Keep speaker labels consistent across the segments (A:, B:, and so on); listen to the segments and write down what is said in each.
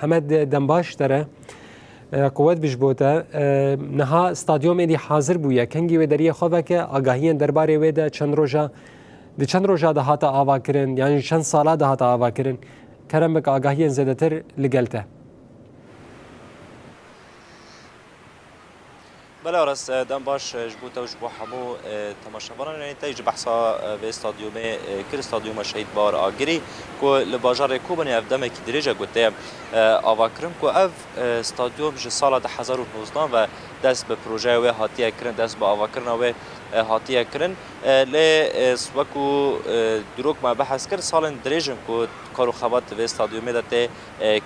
A: محمد دنباش ترى قوت بجبوتا نها استادیوم ایدی حاضر بویا کنگی و دریه خواه که آگاهی درباره ویده چند روزا ده هاتا آوا کرن یعنی چند سالا ده هاتا آوا کرن کرم بک آگاهی زیاده تر لگلته.
B: بله راست دم باش جبوت و جبو همو تماشاگران یعنی تیج بحثا به استادیوم کل استادیوم شهید بار آگری کو لباجار کوبنی افدم کی درجه گوته آواکرم کو اف استادیوم ج سال 2019 و دست به پروژه و هاتیه کرن دست به آواکرن و هاتیه کرن ل سوکو دروک ما بحث کرد سال درجن کو کارو خبات و استادیوم دته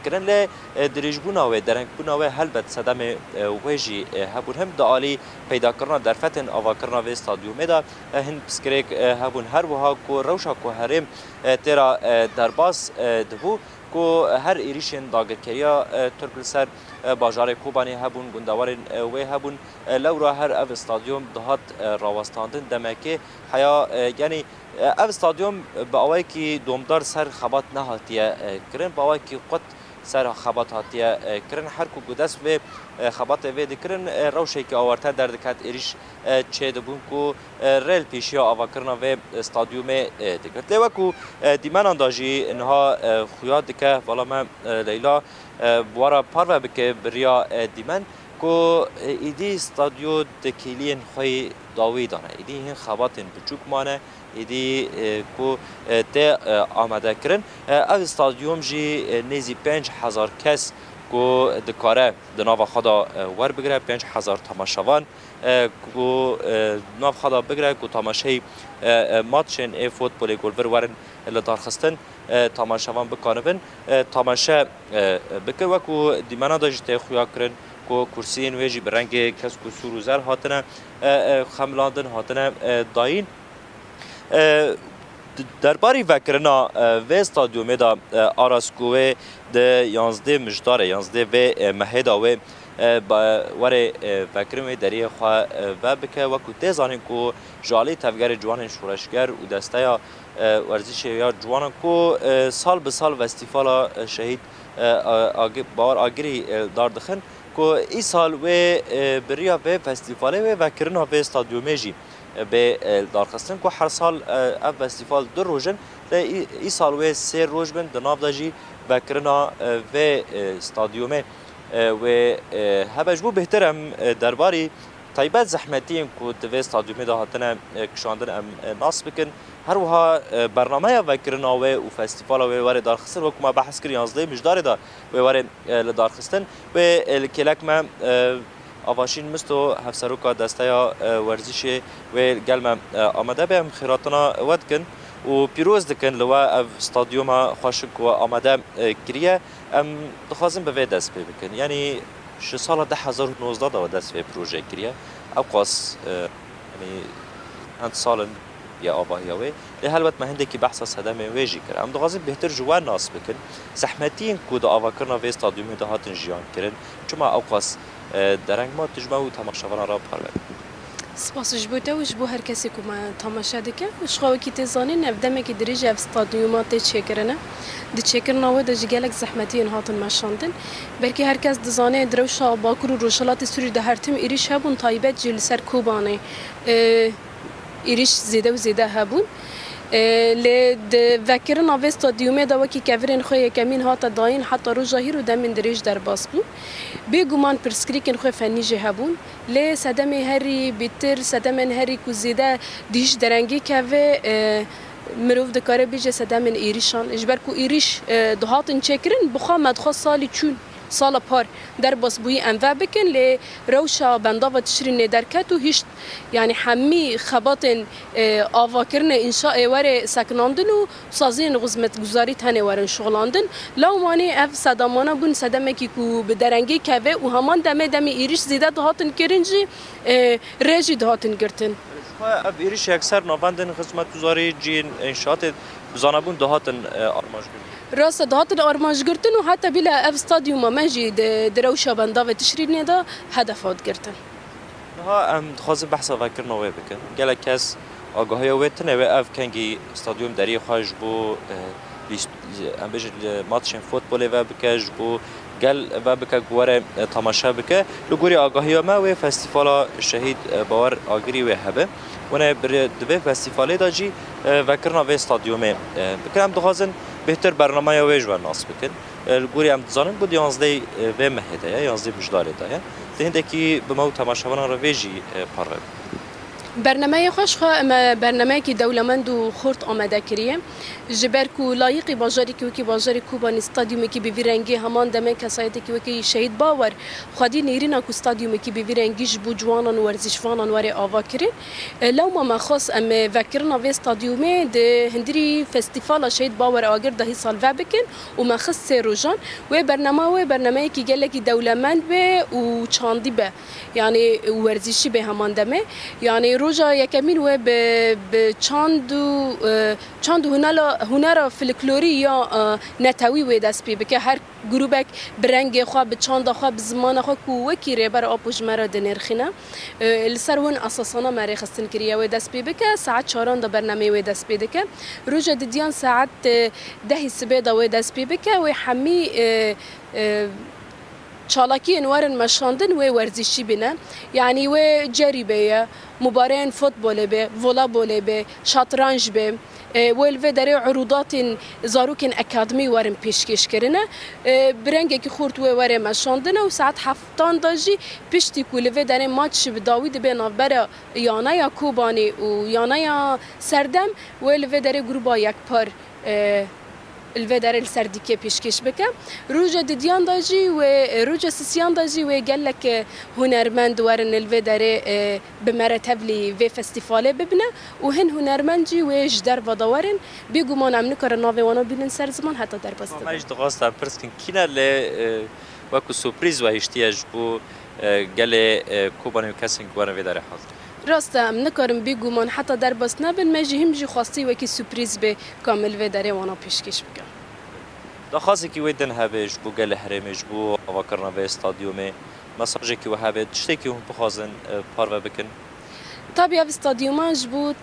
B: کرن ل درجبونا و درنگبونا و هلبت صدم وجی هبون هم دالی پیدا کردن در فتن آواکرنا و استادیوم دا هند بسکریک هبون هر وها کو روشا کو هرم ترا درباس دبو کو هر ایریشن داگرکریا ترکلسر باجار کوبانی هبون گندوار و هبون لورا هر اف استادیوم دهات راوستاندن دمکه حیا یعنی اف استادیوم با اوای کی دومدار سر خبات نهاتیه کرن با اوای کی قط سر خبات هاتیه کرن هر کو گدس و خبات و دکرن روشی که آورته در دکات ایریش چه دبون کو ریل پیشیا آواکرنا و استادیوم دکرد لیوکو دیمان انداجی انها خویاد دکه والا من لیلا بوارا پارو بکه بریا دیمان کو ایدی استادیو دکیلین خوی داوی دانه ایدی هن خبات بچوک مانه ایدی کو ته آماده کرن او استادیوم جی نزی 5000 کس کو دکاره دناو خدا ور بگیره 5000 تماشاوان کو ناو خدا بگیره کو تماشای ماتشن ای فوتبال گلبر ورن لدارخستن تماشاوان بکانبن تماشا بکر و کو دیمانا داشته خویا کرن کو کرسین ویجی برنگ کس کو سروزر هاتنه خملاندن هاتنه داین درباری وکرنا و استادیوم دا آراسکوه ده 11 مجدار 11 و مهدا و وره وکرم دریه خواه و بکه وکو تیزانین کو جالی تفگر جوان شورشگر و دسته یا ورزش یا جوان کو سال به سال وستیفالا شهید باور آگری دار دخن کو ای سال و بریا و فستیفاله و وکرنا و استادیومه جی به دارخستن که هر سال اف فستیوال دو روزن ای سال و سه روز بن دناف داجی بکرنا و استادیومه و هبجبو بهترم درباری طیبت زحمتیم که تو استادیومه دا هاتنه کشاندن ام ناس بکن هر وها برنامه وکرنا و فستیوال و وارد دارخستن و کما بحث کردن 11 مجدار دا و وارد دارخستن و کلک ما آواشین مستو هفسروکا دسته یا ورزش و گلم آمده بهم خیراتنا ود کن و پیروز دکن لوا اف استادیوم خوشک و آمده کریه ام دخوازم به دست پی بکن یعنی ش سال 2019 دا دست پی پروژه کریه او قاس یعنی هند سالن یا آباهیاوی لی هلوت ما هنده که بحث صدام ویجی کرد ام دخوازم بهتر جوان ناس بکن زحمتین که دا آوا کرنا و استادیوم دا هاتن جیان کرن چما او قاس درنگ ما تجمع و تماشاوان را پرورد.
C: سپاس جبوته و جبو هر کسی که ما تماشا دکه و شخواه کی تزانی نفدمه که دریجه استادیومات چکرنه دی چکرنا و دی جگلک زحمتی انهاتن مشاندن برکی هر کس دزانه دروشا باکر و روشلات سوری ده هر تیم ایریش هبون تایبت جل سر کوبانه ایریش زیده و زیده هبون لد ذكرنا في استاديومي دا وكي كافرين خويا كمين هاتا داين حتى روجاهير ودمن دريج در باسبو بيجومان برسكريكن خويا فنيجي هبون لي سدمي هري بيتر سدمن هري كوزيدا ديش درنگي كافي مروف دكاره بيجي سدمن ايريشان اجبر كو ايريش دهاتن چكرن بخا مدخل سالي چون سال پار در باسبوی انواع بکن لی روشا بندا و تشرین درکت و هیچ یعنی همی خباتن آوا کرن انشاء ور سکناندن و سازین غزمت گزاری تنه ورن شغلاندن لو مانی اف صدامانا بون صدمه کی کو به درنگی کوه و همان دمه ایریش زیده دهاتن کرنجی رژی دهاتن گرتن
B: اف ایریش اکثر نابندن خدمت گزاری جین انشاءات بزانبون دهاتن آرماج
C: راست دهات آرمانج گرتن و حتی بلا اف استادیوم ماجی دروشا بندا و تشرین دا هدفات گرتن.
B: ها ام خواست بحث وکر نوی بکن. گله کس آگاهی ویتنه و اف کنگی استادیوم دری خواهش بو ام بيج ماتش فوتبول و بك جبو قال و بك جوار تماشا بك لغوري آگاهی ما و فستیوال شهید باور آگری و هبه ونه بر دو فستیوالی دا جی وکرنا و استادیومه بکرم دخوازن بهتر برنامه ویج و ناس بکن الگوری هم دزانم بود 11 و مهده 11 مجداره ده ده کی به ما تماشاوان رو ویجی پاره
C: برنامه خوش برنامه که دولمند و خورد آمده کریه جبر کو لایقی باجاری که وکی باجاری کوبان استادیومی که به رنگی همان دمه کسایتی که وکی شهید باور خودی نیرینا کو استادیومی که به رنگیش بو جوانان ورزشوانان وری آوا کرد لو ما خاص ام وکرنا و استادیومی ده هندری فستیوال شهید باور آگر ده سال و بکن و ما خاص سه روزان و برنامه که گله کی دولمند به و چاندی به یعنی ورزشی به همان دمه یعنی روزا یکمین و به چاند هنر فلکلوری یا نتوی و دست پی بکه هر گروبک برنگ خو به چاند خو به زمان خو کو وکی ربر آپوش مرا دنرخینه لسرون اساسانا مری خستن کریه و دست پی بکه ساعت 4 دا برنامه و دست پی دکه روزا دیان ساعت 10 صبح دا و دست پی بکه و حمی چالاکی انوارن مشاندن و ورزشی بینه یعنی و جریبه مبارین فوتبال به فولابول به شطرنج به والو داره عروضات زاروکن اکادمی وارن پیشکش کرنه برنگه که خورد و واره مشاندنه و ساعت 7 داجی پشتی کولو داره ماتش به داوید به نابر یانایا کوبانی و یانایا سردم والو داره گروبا یک پار الوی داره سردیکه پیشکش بکه روزا دیان داجی و روزا سیان داجی و گله که هنرمند ورن الوی داره به مرتبلی و فستیواله ببینه و هن هنرمندی و جدر و داورن بیگو ما نم نکار ناوی وانا بینن سر زمان حتی در بسته
B: ما اجد غاستم پرسکن کینا ل وکو سورپریز و احتیاج بو گله کوبانی و کسین گوارن وی داره حاضر
C: راسته نکارم بیگومان حتی در بس نبن مجی هم جی خواستی و کی سورپریز به کامل و داره وانا پیشکش بکن
B: دا خاصی کی ودن هبش بو گل هرمش بو آواکرنا به استادیوم مساجی کی و هبه تشتی کی هم بخوازن پارو بکن
C: طبعا استادیوماش بو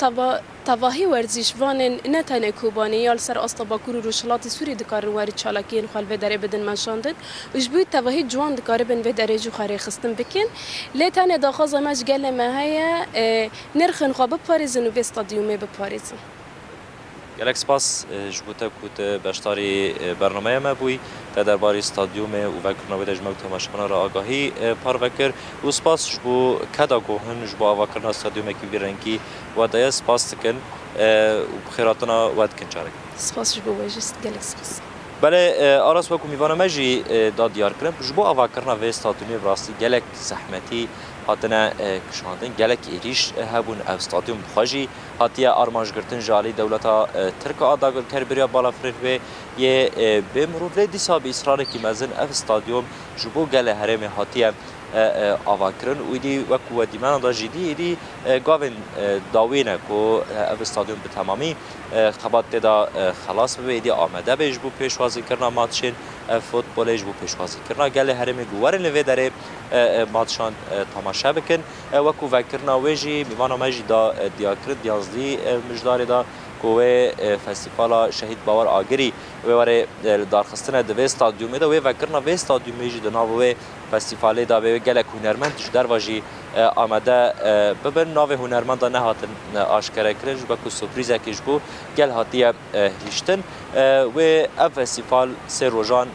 C: تواهی ورزشوان نه تنه کوبانی یا سر استباکور و روشلات سوری دکار واری چالاکین خال و داره بدن منشاندن وش بود تواهی جوان دکار بن و داره جو خاری خستن بکن لیتن داخل زماش گله ماهی نرخن خواب پاریزن و به استادیومه به پاریزن
B: گلک سپاس جبوتا کوت باشتاری برنامه ما بوی تا درباره استادیوم و وکرنا ودج مو تماشاگران را آگاهی پار وکر و سپاس جبو کدا گوهن جبو وکرنا استادیوم کی بیرنگی و دای سپاس کن و خیراتنا ود کن چارک
C: سپاس جبو وجست گلک سپاس
B: بله آراس وکو میوانه مجی داد دیار کرم جبو وکرنا و استادیوم راستی گلک زحمتی هاتنا کشاندن گلک ایریش هبون استادیوم بخواجی هاتیه آرمانج گرتن جالی دولتا ترک آداگر کربریا بالا فرد و یه به مرور دیسا به اصرار کی مزن اف استادیوم جبو گل هرم هاتیه آواکرن و دی وکو دیمان دا جدی دی گاون داوینه کو اف استادیوم به تمامی خبات دا خلاص به دی آمده به جبو پیشوازی کرنا ماتشین فوتبال جبو پیشوازی کرنا گل هرم گوارن لوی داره ماتشان تماشا بکن وکو وکرنا ویجی میوانو مجی دا دیاکرد دیازدی مجدار دا کوه فستیوال شهید باور آگری و واره دارخستن دو استادیوم دا و وکرنا و استادیوم جی دناو فستیوال دا و گلک هنرمند در واجی آمده ببن ناو هنرمند نه هاتن آشکار کرد جو بکو سورپریز کیش بو گل هاتیه هیشتن و اف فستیوال سه روزان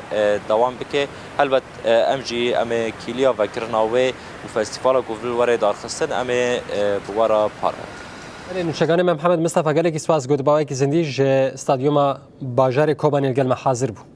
B: دوام بکه البته امجی ام کلیا وکرنا و فستیوال گوول واره دارخستن ام بوارا پاره
A: نوشگان محمد مصطفی گله کی سواز گود باوی کی زندیج استادیوم باجار کوبانی گل محاضر بو